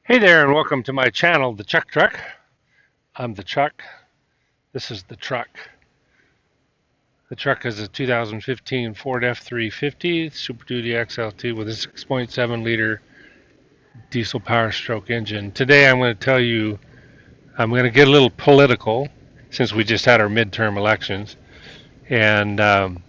Hey there, and welcome to my channel, The Chuck Truck. I'm the Chuck. This is the truck. The truck is a 2015 Ford F350 Super Duty XLT with a 6.7 liter diesel Power Stroke engine. Today I'm going to get a little political since we just had our midterm elections, and I'm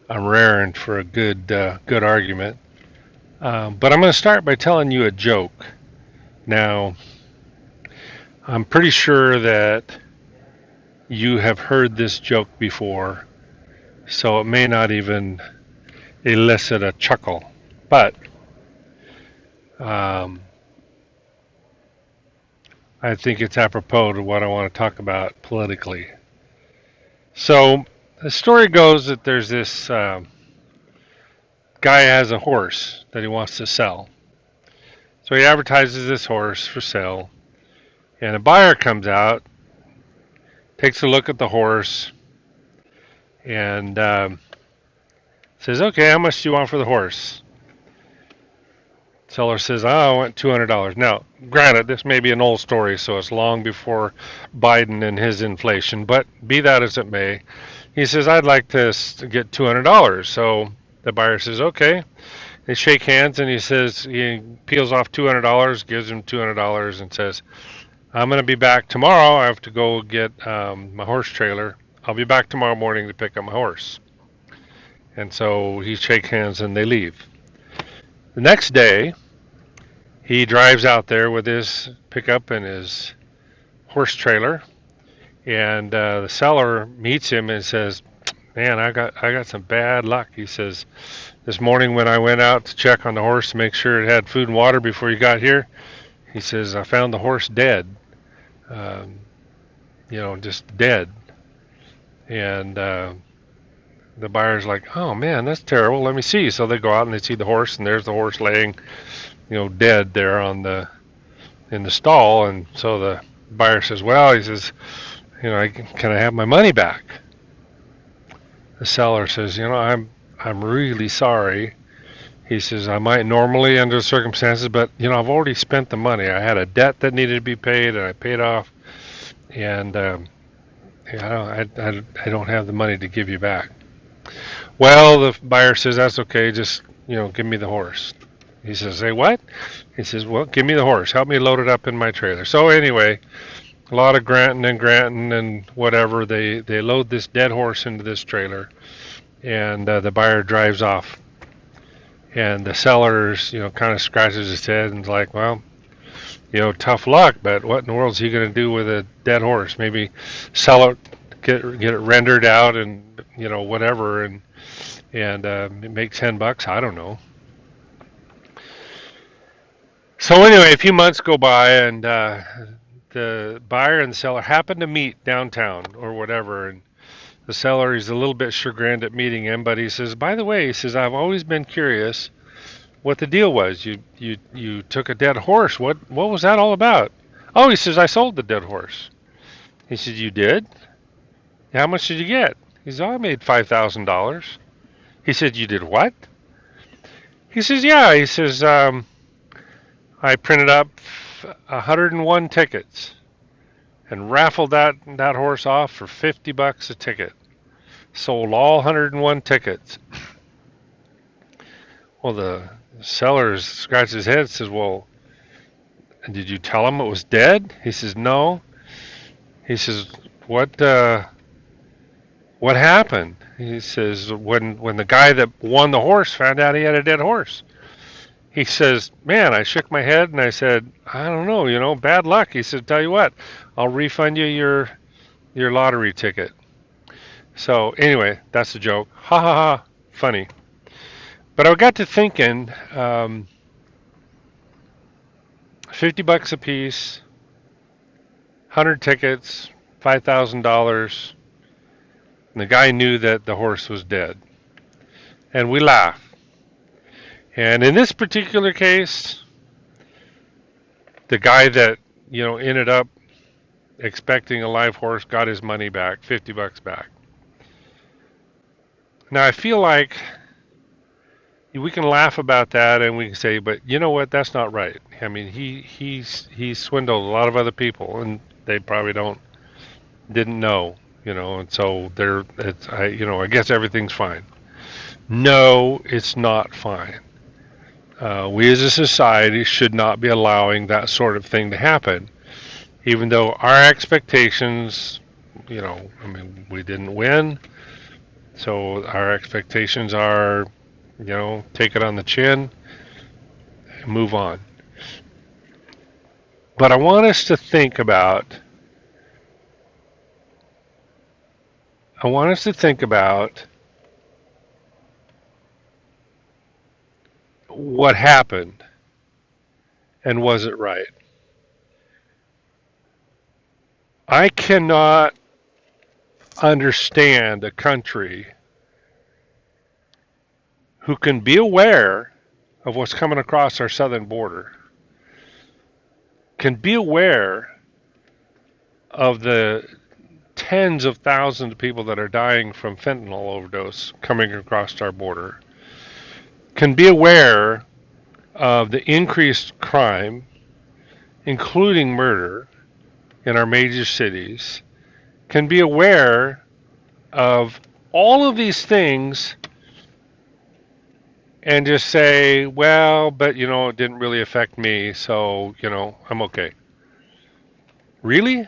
raring for a good argument. But I'm going to start by telling you a joke. Now, I'm pretty sure that you have heard this joke before, so it may not even elicit a chuckle. But um, I think it's apropos to what I want to talk about politically. So the story goes that there's this guy has a horse that he wants to sell. So he advertises this horse for sale, and a buyer comes out, takes a look at the horse, and says, "Okay, how much do you want for the horse?" Seller says, "Oh, I want $200." Now, granted, this may be an old story, so it's long before Biden and his inflation, but be that as it may, he says, "I'd like to get $200." So the buyer says, "Okay." They shake hands, and he peels off $200, gives him $200, and says, "I'm going to be back tomorrow. I have to go get my horse trailer. I'll be back tomorrow morning to pick up my horse." And so he shakes hands, and they leave. The next day, he drives out there with his pickup and his horse trailer, and the seller meets him and says, "Man, I got some bad luck." He says, "This morning when I went out to check on the horse to make sure it had food and water before you got here," he says, "I found the horse dead, um, just dead." And the buyer's like, "Oh man, that's terrible. Let me see." So they go out and they see the horse, and there's the horse laying, dead there in the stall. And so the buyer says, "Well," he says, "can I have my money back?" The seller says, "I'm really sorry." He says, "I might normally under the circumstances, but I've already spent the money. I had a debt that needed to be paid, and I paid off, and I don't have the money to give you back." Well, the buyer says, "That's okay. Just give me the horse." He says, "Say what?" He says, "Well, give me the horse. Help me load it up in my trailer." So anyway, a lot of granting and whatever. They load this dead horse into this trailer, and the buyer drives off. And the seller's, kind of scratches his head and's like, "Well, tough luck, but what in the world is he going to do with a dead horse? Maybe sell it, get it rendered out, and whatever, and make $10. I don't know." So anyway, a few months go by, and the buyer and the seller happen to meet downtown or whatever, and the seller is a little bit chagrined at meeting him, but he says, "By the way," he says, "I've always been curious what the deal was. You took a dead horse. What was that all about?" "Oh," he says, "I sold the dead horse." He said, "You did? How much did you get?" He says, "Oh, I made $5,000." He said, "You did what?" He says, "Yeah." He says, "I printed up 101 tickets and raffled that horse off for $50 a ticket. Sold all 101 tickets." Well, the seller scratches his head and says, "Well, did you tell him it was dead?" He says, "No." He says, "What happened?" He says, "When the guy that won the horse found out he had a dead horse." He says, "Man, I shook my head and I said, I don't know, bad luck." He said, "Tell you what, I'll refund you your lottery ticket." So anyway, that's a joke. Ha ha ha, funny. But I got to thinking, 50 bucks a piece, 100 tickets, $5,000. And the guy knew that the horse was dead. And we laugh. And in this particular case, the guy that, ended up expecting a live horse got his money back, 50 bucks back. Now I feel like, we can laugh about that and we can say, but you know what? That's not right. I mean, he's swindled a lot of other people, and they probably didn't know, and so I guess everything's fine. No, it's not fine. We as a society should not be allowing that sort of thing to happen, even though our expectations, I mean, we didn't win, so our expectations are, take it on the chin and move on. But I want us to think about what happened and was it right? I cannot understand a country who can be aware of what's coming across our southern border, can be aware of the tens of thousands of people that are dying from fentanyl overdose coming across our border, can be aware of the increased crime, including murder, in our major cities, can be aware of all of these things and just say, well, but it didn't really affect me, so, I'm okay. Really?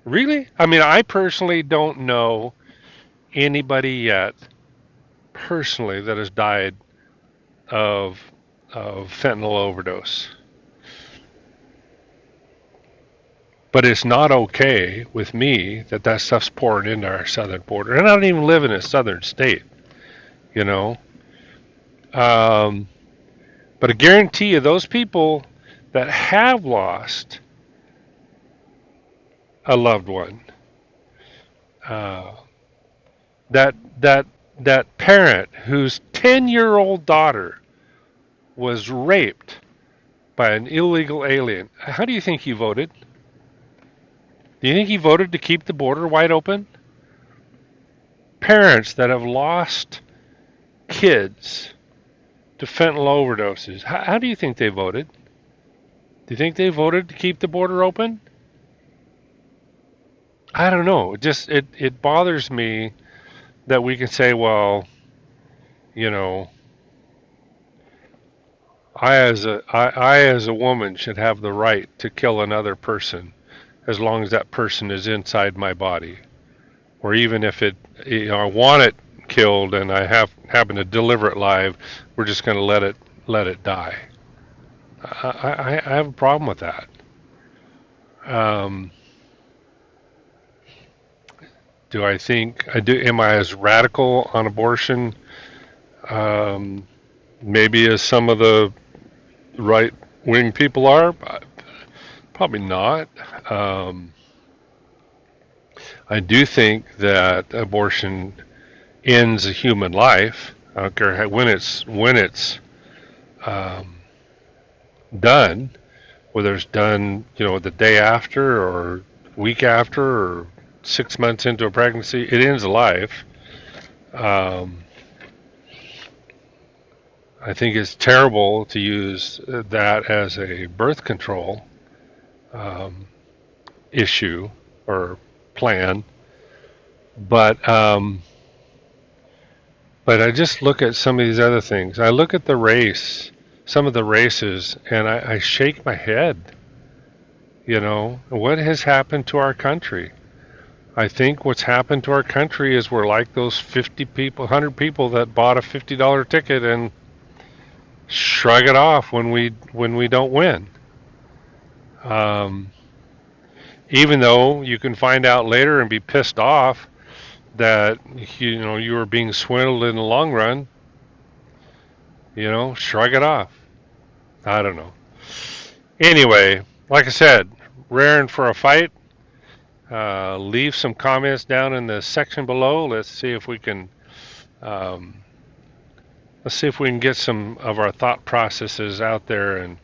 Really? I mean, I personally don't know anybody yet, personally, that has died of fentanyl overdose. But it's not okay with me that that stuff's pouring into our southern border. And I don't even live in a southern state, you know. Um, but I guarantee you, those people that have lost a loved one, uh, that that that parent whose 10-year-old daughter was raped by an illegal alien, how do you think he voted? Do you think he voted to keep the border wide open? Parents that have lost kids to fentanyl overdoses, how do you think they voted? Do you think they voted to keep the border open? I don't know. It bothers me that we can say, well, you know, I as a woman should have the right to kill another person as long as that person is inside my body, or even if I want it killed and I happen to deliver it live, we're just going to let it die. I have a problem with that. Um, do I think I do? Am I as radical on abortion? Um, Maybe as some of the right wing people are. Probably not. Um, I do think that abortion ends a human life. I don't care when it's um, done, whether it's done, the day after or week after or 6 months into a pregnancy. It ends a life. Um, I think it's terrible to use that as a birth control um, issue or plan, but but I just look at some of these other things. I look at some of the races, and I shake my head. What has happened to our country? I think what's happened to our country is we're like those 50 people, 100 people that bought a $50 ticket and shrug it off when we don't win. Um, Even though you can find out later and be pissed off that you were being swindled in the long run, shrug it off. I don't know. Anyway, like I said, raring for a fight. Leave some comments down in the section below. Um, let's see if we can get some of our thought processes out there and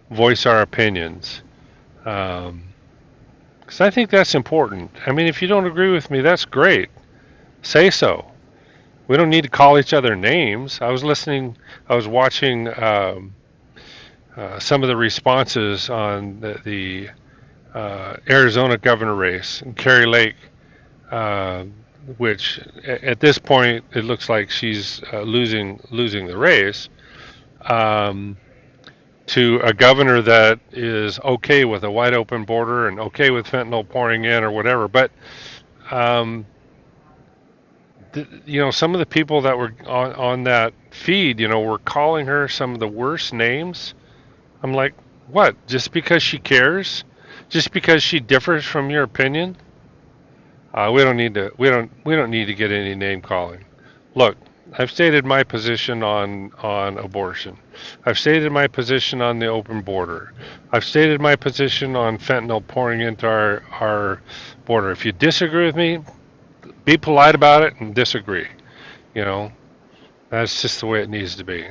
voice our opinions. Because I think that's important. I mean, if you don't agree with me, that's great. Say so. We don't need to call each other names. I was watching some of the responses on the Arizona governor race, and Carrie Lake, uh, which at this point it looks like she's losing the race. Um, to a governor that is okay with a wide open border and okay with fentanyl pouring in or whatever. But um, some of the people that were on that feed, were calling her some of the worst names. I'm like, what? Just because she cares? Just because she differs from your opinion? We don't need to. We don't need to get any name calling. Look, I've stated my position on abortion. I've stated my position on the open border. I've stated my position on fentanyl pouring into our border. If you disagree with me, be polite about it and disagree. You know, that's just the way it needs to be.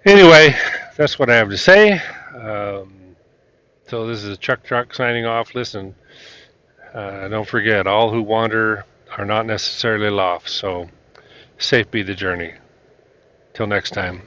Anyway, that's what I have to say. So this is Chuck Truck signing off. Listen, don't forget, all who wander are not necessarily lost. So safe be the journey. Till next time.